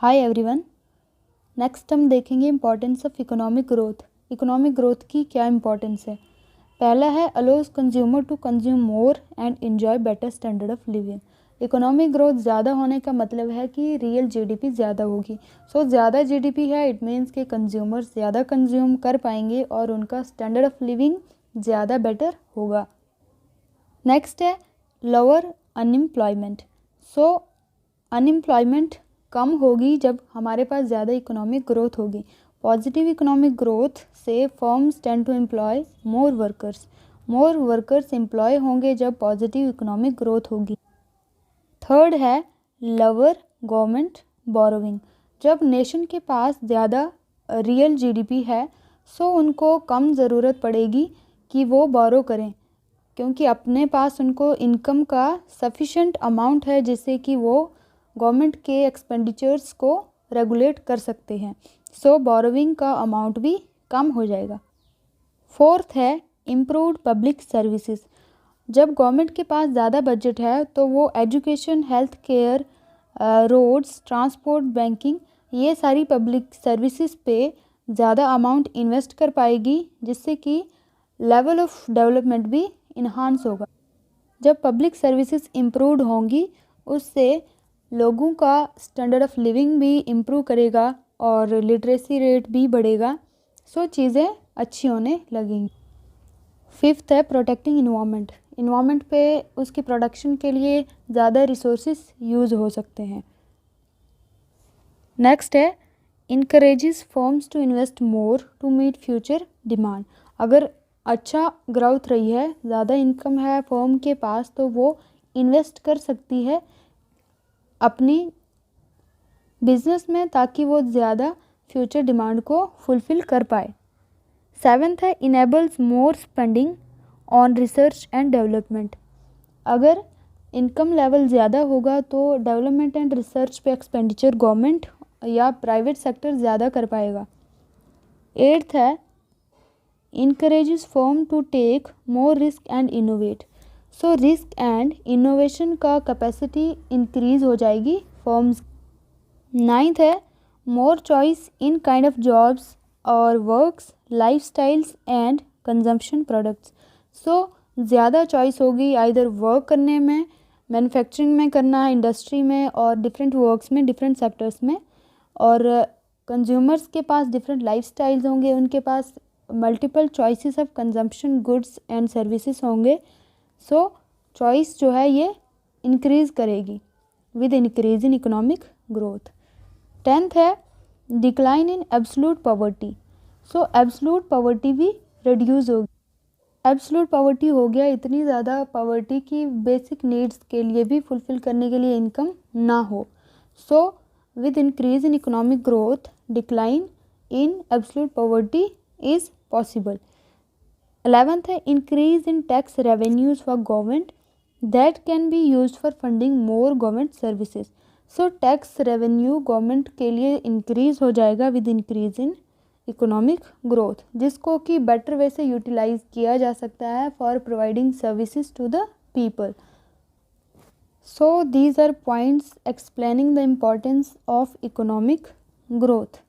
Hi everyone. Next हम देखेंगे importance of economic growth. Economic growth की क्या इम्पोर्टेंस है। पहला है allows consumer to consume more and enjoy better standard of living. Economic growth ज़्यादा होने का मतलब है कि रियल जीडीपी ज़्यादा होगी। सो ज़्यादा जीडीपी है इट मीन्स कि कंज्यूमर्स ज़्यादा कंज्यूम कर पाएंगे और उनका स्टैंडर्ड ऑफ लिविंग ज़्यादा बेटर होगा। नेक्स्ट है लोअर अनएम्प्लॉयमेंट। सो अनएम्प्लॉयमेंट कम होगी जब हमारे पास ज़्यादा इकोनॉमिक ग्रोथ होगी। पॉजिटिव इकोनॉमिक ग्रोथ से firms tend to employ more workers employ होंगे जब पॉजिटिव इकोनॉमिक ग्रोथ होगी। थर्ड है लोअर गवर्नमेंट बोरोइंग। जब नेशन के पास ज़्यादा रियल जीडीपी है सो उनको कम ज़रूरत पड़ेगी कि वो बोरो करें, क्योंकि अपने पास उनको इनकम का सफिशेंट अमाउंट है जिससे कि वो गवर्नमेंट के एक्सपेंडिचर्स को रेगुलेट कर सकते हैं। सो बोरोइंग का अमाउंट भी कम हो जाएगा। फोर्थ है इम्प्रूव्ड पब्लिक सर्विसेज। जब गवर्नमेंट के पास ज़्यादा बजट है तो वो education, health care, roads, transport, banking ये सारी पब्लिक सर्विसेज पे ज़्यादा अमाउंट इन्वेस्ट कर पाएगी, जिससे कि लेवल ऑफ डेवलपमेंट भी इन्हांस होगा। जब पब्लिक सर्विसेज इम्प्रूव्ड होंगी उससे लोगों का स्टैंडर्ड ऑफ लिविंग भी इम्प्रूव करेगा और लिटरेसी रेट भी बढ़ेगा। सो चीज़ें अच्छी होने लगेंगी। फिफ्थ है प्रोटेक्टिंग इन्वामेंट पे उसकी प्रोडक्शन के लिए ज़्यादा रिसोर्सेज यूज़ हो सकते हैं। नेक्स्ट है encourages firms to invest more to meet future demand. अगर अच्छा ग्रोथ रही है, ज़्यादा इनकम है फर्म के पास, तो वो इन्वेस्ट कर सकती है अपनी बिजनेस में ताकि वो ज़्यादा फ्यूचर डिमांड को फुलफ़िल कर पाए। सेवेंथ है enables more spending on research and development. अगर इनकम लेवल ज़्यादा होगा तो डेवलपमेंट एंड रिसर्च पे एक्सपेंडिचर गवर्नमेंट या प्राइवेट सेक्टर ज़्यादा कर पाएगा। एट्थ है encourages firm to take more risk and innovate. So risk and innovation का कैपेसिटी इंक्रीज हो जाएगी फर्म्स। नाइन्थ है more choice in kind of jobs और works, lifestyles and consumption products. So ज़्यादा चॉइस होगी either work करने में, manufacturing में करना है, इंडस्ट्री में और डिफरेंट वर्क्स में, डिफरेंट सेक्टर्स में। और कंज्यूमर्स के पास डिफरेंट लाइफ स्टाइल्स होंगे, उनके पास multiple choices of consumption goods and services होंगे। सो चॉइस जो है ये इंक्रीज़ करेगी with increase in economic growth. Tenth है decline in absolute poverty. So absolute poverty भी रिड्यूस होगी। एब्सोल्यूट पॉवर्टी हो गया इतनी ज़्यादा पॉवर्टी की बेसिक नीड्स के लिए भी फुलफ़िल करने के लिए इनकम ना हो। So with increase in economic growth decline in absolute poverty is possible. 11th है increase in tax revenues for government that can be use for funding more government services. So tax revenue government के लिए increase हो जाएगा with increase in economic growth, जिसको कि better way से utilise किया जा सकता है for providing services to the people. So these are points explaining the importance of economic growth.